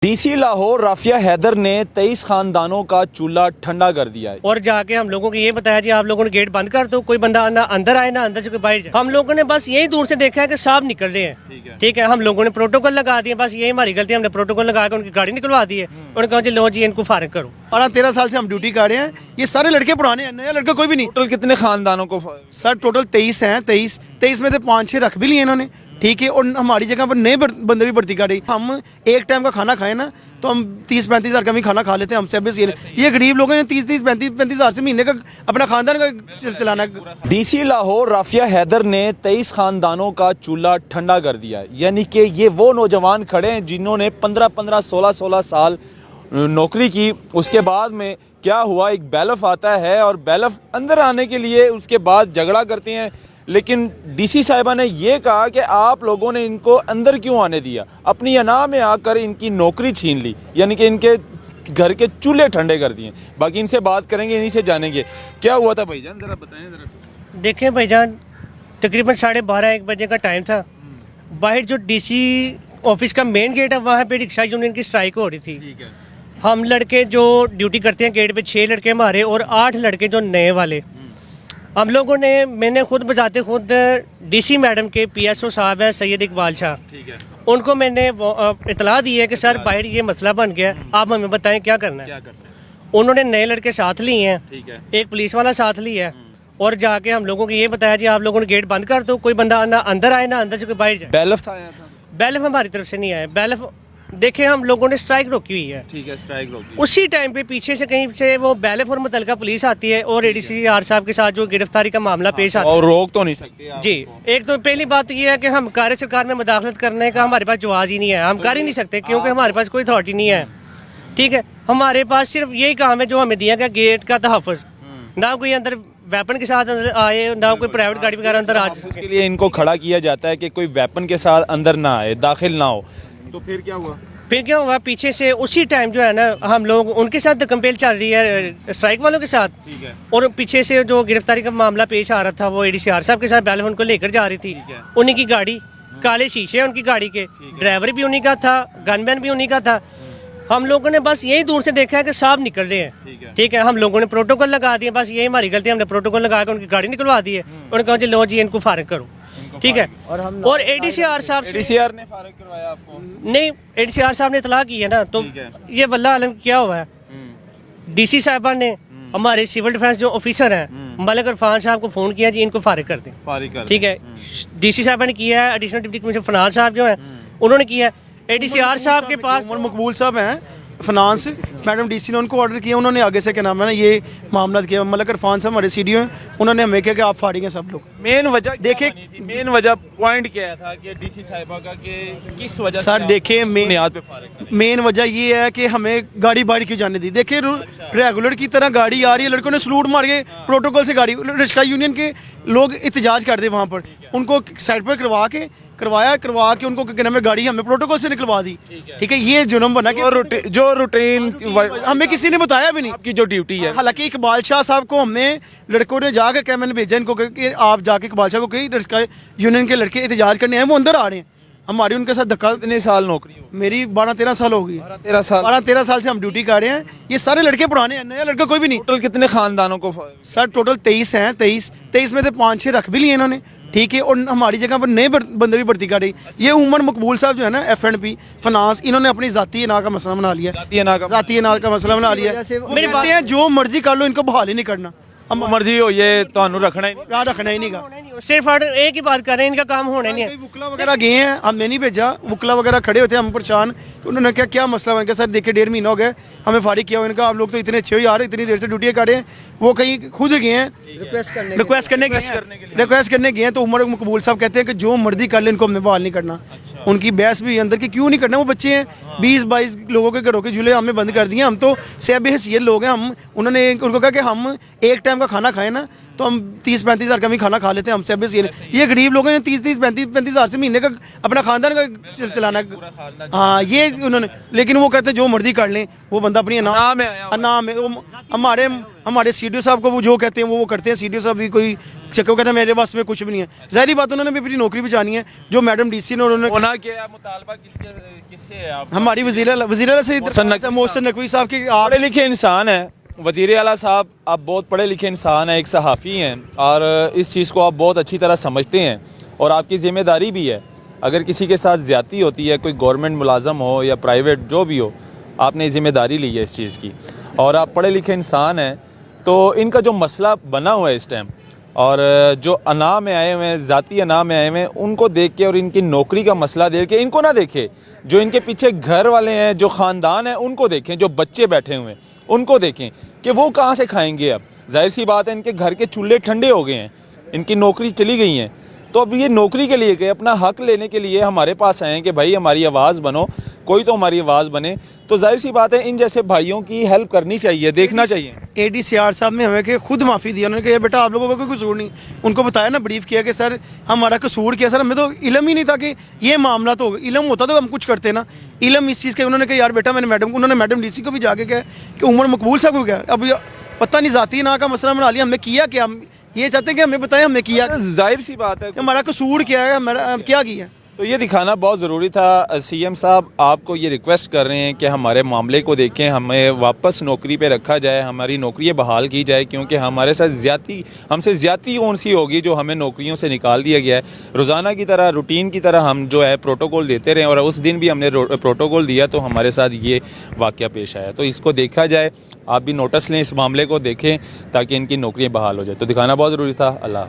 DC Lahore Rafia Haider ने 23 खानदानों का चूल्हा ठंडा कर दिया है। और जाके हम लोगों को ये बताया जी आप लोगों ने गेट बंद कर दो, कोई बंदा ना अंदर आए ना अंदर से कोई बाहर जाए। हम लोगों ने बस यही दूर से देखा है कि साहब निकल रहे हैं, ठीक है। हम लोगों ने प्रोटोकॉल लगा दिए, बस यही हमारी गलती, हमने प्रोटोकॉल लगा के उनकी गाड़ी निकलवा दी है। उन्होंने कहा जी लो जी इनको फारिग करो। 12-13 साल से हम ड्यूटी कर रहे हैं, ये सारे लड़के पुराने हैं, नया लड़का कोई भी नहीं। टोटल कितने खानदानों को? सर टोटल 23 हैं, 23 में से 5-6 रख भी लिए इन्होंने, ठीक है। और हमारी जगह पर नए बंदे भी भर्ती कर रही। हम एक टाइम का खाना खाएं ना तो हम 30-35 हज़ार का भी खाना खा लेते हैं। हमसे अभी ये गरीब लोगों ने 30-35 हज़ार से महीने का अपना खानदान का चलाना है। डीसी लाहौर राफिया हैदर ने 23 खानदानों का चूल्हा ठंडा कर दिया है। यानी कि ये वो नौजवान खड़े हैं जिन्होंने 15-15, 16-16 साल नौकरी की। उसके बाद में क्या हुआ, एक बैलफ आता है और बैलफ अंदर आने के लिए उसके बाद झगड़ा करते हैं। लेकिन डीसी साहिबा ने ये कहा कि आप लोगों ने इनको अंदर क्यों आने दिया, अपनी अना में आकर इनकी नौकरी छीन ली, यानी कि इनके घर के चूल्हे ठंडे कर दिए। बाकी इनसे बात करेंगे, इन्हीं से जानेंगे क्या हुआ था। भाईजान जरा बताएं जरा। देखें भाईजान, तकरीबन 12:30-1 बजे का टाइम था। बाहर जो डीसी ऑफिस का मेन गेट है वहाँ पे रिक्शा यूनियन की स्ट्राइक हो रही थी। ठीक है। हम लड़के जो ड्यूटी करते हैं गेट पे 6 लड़के हमारे और 8 लड़के जो नए वाले, हम लोगों ने, मैंने खुद बजाते खुद डीसी मैडम के पीएसओ साहब है सैयद इकबाल शाह, ठीक है, उनको मैंने इतला दी है कि सर बाहर ये मसला बन गया, आप हमें बताएं क्या करना है। क्या करते हैं? उन्होंने नए लड़के साथ लिए हैं, ठीक है, एक पुलिस वाला साथ लिया है और जाके हम लोगों को ये बताया जी आप लोगों ने गेट बंद कर दो, कोई बंदा ना अंदर आए ना अंदर से कोई बाहर जाए। बैलफ आया था? बैलफ हमारी तरफ से नहीं आया। बैलफ देखे हम लोगों ने स्ट्राइक रोकी हुई है। ठीक है, स्ट्राइक रोकी। उसी टाइम पे पीछे से कहीं से वो बैलफ और मुतलका पुलिस आती है और एडीसीआर साहब के साथ जो गिरफ्तारी का मामला पेश आता है। और रोक तो नहीं सकते आप जी, एक तो पहली बात ये है कि हम कार्य सरकार में मुदाखलत करने का हमारे पास जवाज ही नहीं है, हम कर ही नहीं सकते क्योंकि हमारे पास कोई अथॉरिटी नहीं है, ठीक है। हमारे पास सिर्फ यही काम है जो हमें दिया गया गेट का तहफ़्फ़ुज़, ना कोई अंदर वेपन के साथ अंदर आए, ना कोई प्राइवेट गाड़ी वगैरह अंदर आ सके। इसके लिए इनको खड़ा किया जाता है कि कोई वेपन के साथ अंदर ना आए, दाखिल ना हो। तो फिर क्या हुआ? फिर क्या हुआ, पीछे से उसी टाइम जो है ना हम लोग उनके साथ कंपेल चल रही है स्ट्राइक वालों के साथ, ठीक है। और पीछे से जो गिरफ्तारी का मामला पेश आ रहा था वो एडीसीआर साहब के साथ बैलफ उनको लेकर जा रही थी। उन्हीं की गाड़ी, काले शीशे उनकी गाड़ी के, ड्राइवर भी उन्हीं का था, गनमैन भी उन्हीं का था। हम लोगों ने बस यही दूर से देखा है कि साहब निकल रहे हैं, ठीक है। हम लोगों ने प्रोटोकॉल लगा दिए, बस यही हमारी गलती, हमने प्रोटोकॉल लगा के उनकी गाड़ी निकलवा दी है। उन्होंने कहा जी लो जी इनको फारिग करो, ठीक है। और एडीसीआर साहब एडीसीआर ने फारिग करवाया आपको? नहीं, एडीसीआर साहब ने इतला की है ना, तो ये वल्लाह आलम क्या हुआ है, डीसी साहबा ने हमारे सिविल डिफेंस जो ऑफिसर हैं मलिक इरफान साहब को फोन किया जी इनको फारिग कर दें, ठीक है। डीसी साहबा ने किया है, एडिशनल डिप्टी कमिश्नर फनाज साहब जो है उन्होंने किया है। एडीसीआर साहब के पास उमर मकबूल साहब हैं फाइनेंस, मैडम डीसी ने उनको ऑर्डर किया, उन्होंने आगे से क्या नाम है ना ये मामला किया। मलिक इरफान साहब हमारे सीडीओ हैं, उन्होंने हमें कहा कि आप फाड़ेंगे सब लोग। मेन वजह देखे, मेन वजह पॉइंट क्या था कि डीसी साहिबा का कि किस वजह से सर देखे मेन वजह ये है कि हमें गाड़ी बाहर क्यों जाने दी। देखे रेगुलर की तरह गाड़ी आ रही है, लड़कों ने सलूट मार के प्रोटोकॉल से गाड़ी, रिक्शा यूनियन के लोग एहतजाज करते वहाँ पर, उनको साइड पर करवा के उनको क्या नाम है गाड़ी हमें प्रोटोकॉल से निकलवा दी, ठीक है। ये जुर्म बना कि जो रूटीन हमें किसी ने बताया भी नहीं आपकी जो ड्यूटी है। हालांकि इकबाल शाह साहब को हमने लड़कों ने जाकर क्या मैंने भेजा इनको कि आप जाके इकबाल शाह को कही रिक्शा यूनियन के लड़के एहतजाज करने आए, वो अंदर आ रहे हैं। हमारी उनके साथ धक्का। कितने साल नौकरी हो? मेरी 12-13 साल हो गई। 12-13 साल से हम ड्यूटी कर रहे हैं, ये सारे लड़के पुराने हैं, नया लड़का कोई भी नहीं। टोटल कितने खानदानों को? सर टोटल 23 हैं, 23 में से 5-6 रख भी लिए इन्होंने, ठीक है। और हमारी जगह पर नए बंदे भी भर्ती कर रही। ये उमर मकबूल साहब जो है ना FNP फाइनेंस, इन्होंने अपनी जाती अना का मसला बना लिया, जाती अना का मसला बना लिया। मेरी बात है जो मर्जी कर लो, इनको बहाल ही नहीं करना, हम मर्जी हो ये तो रखना ही नहीं गा। सिर्फ एक ही बात कर रहे हैं, इनका काम होना नहीं है। वुकला वगैरह गए हैं, हमने नहीं भेजा, वुकला वगैरह खड़े होते हैं हम परेशान, तो उन्होंने क्या मसला बन गया। सर देखिए 1.5 महीना हो गया हमें फारिग किया हुआ, इनका आप लोग तो इतने अच्छे हो यार, इतनी देर से ड्यूटी कर रहे हैं। वो कहीं खुद गए हैं रिक्वेस्ट करने गए हैं, तो उमर मकबूल साहब कहते हैं कि जो मर्जी कर ले, इनको हमने बहाल नहीं करना। उनकी बहस भी अंदर की क्यों नहीं करना, वो बच्चे हैं, 20-22 लोगों के घरों के झूले हमें बंद कर दिए, हम तो सेब हैसियत लोग हैं। हम उन्होंने उनको कहा कि हम एक टाइम टाइम का खाना खाएं ना तो हम 30-35 हज़ार का भी खाना खा लेते हैं हमसे अभी ये गरीब लोगों ने 30-35 हज़ार से महीने का अपना खानदान का चलाना है। हाँ ये उन्होंने, लेकिन वो कहते हैं जो मर्जी कर लें, वो बंदा अपनी नाम है आया हुआ है। नाम है। हमारे CDO साहब को वो जो कहते हैं वो करते हैं। CDO साहब भी कोई चक्कर कहते हैं मेरे पास में कुछ भी नहीं है। ज़ाहिर बात उन्होंने भी अपनी नौकरी बचानी है। जो मैडम DC ने उन्होंने होना क्या है, मुतालबा किससे है आप? हमारी वज़ीर से मोहसिन नकवी साहब के आप पढ़े लिखे इंसान है वज़ीर आला साहब, आप बहुत पढ़े लिखे इंसान हैं, एक सहाफ़ी हैं और इस चीज़ को आप बहुत अच्छी तरह समझते हैं और आपकी ज़िम्मेदारी भी है। अगर किसी के साथ ज़्यादती होती है, कोई गवर्नमेंट मुलाजम हो या प्राइवेट जो भी हो, आपने ज़िम्मेदारी ली है इस चीज़ की और आप पढ़े लिखे इंसान हैं। तो इनका जो मसला बना हुआ है इस टाइम और जो अना में आए हुए हैं, ज़ाती अना में आए हुए हैं, उनको देख के और इनकी नौकरी का मसला देख के इनको ना देखें। जो इनके पीछे घर वाले हैं, जो ख़ानदान है, उनको देखें। जो बच्चे बैठे हुए हैं उनको देखें कि वो कहाँ से खाएंगे। अब जाहिर सी बात है, इनके घर के चूल्हे ठंडे हो गए हैं, इनकी नौकरी चली गई हैं। तो अब ये नौकरी के लिए, अपना हक लेने के लिए हमारे पास आए हैं कि भाई हमारी आवाज़ बनो, कोई तो हमारी आवाज़ बने। तो जाहिर सी बात है, इन जैसे भाइयों की हेल्प करनी चाहिए, देखना चाहिए। ADCR साहब ने हमें खुद माफ़ी दी। उन्होंने कहा बेटा आप लोगों का कोई कसूर नहीं। उनको बताया ना, ब्रीफ किया कि सर हमारा कसूर क्या, सर हमें तो इलम ही नहीं था कि ये मामला तो इलम होता तो हम कुछ करते ना। इलम इस चीज़ का उन्होंने कहा यार बेटा उन्होंने मैडम DC को भी जाके कहा कि उमर मकबूल साहब को क्या, अब पता नहीं ज़ाती ना का मसला बना लिया, हमने किया क्या, हम ये चाहते हैं कि हमें बताएं हमने किया, जाहिर सी बात है हमारा कसूर क्या है, हमारा क्या किया। तो ये दिखाना बहुत ज़रूरी था। CM साहब आपको ये रिक्वेस्ट कर रहे हैं कि हमारे मामले को देखें, हमें वापस नौकरी पे रखा जाए, हमारी नौकरियाँ बहाल की जाए, क्योंकि हमारे साथ हमसे ज़्यादती कौन सी होगी जो हमें नौकरियों से निकाल दिया गया है। रोज़ाना की तरह, रूटीन की तरह हम जो है प्रोटोकॉल देते रहे और उस दिन भी हमने प्रोटोकॉल दिया तो हमारे साथ ये वाक़या पेश आया। तो इसको देखा जाए, आप भी नोटिस लें, इस मामले को देखें ताकि इनकी नौकरियाँ बहाल हो जाए। तो दिखाना बहुत ज़रूरी था। अल्लाह।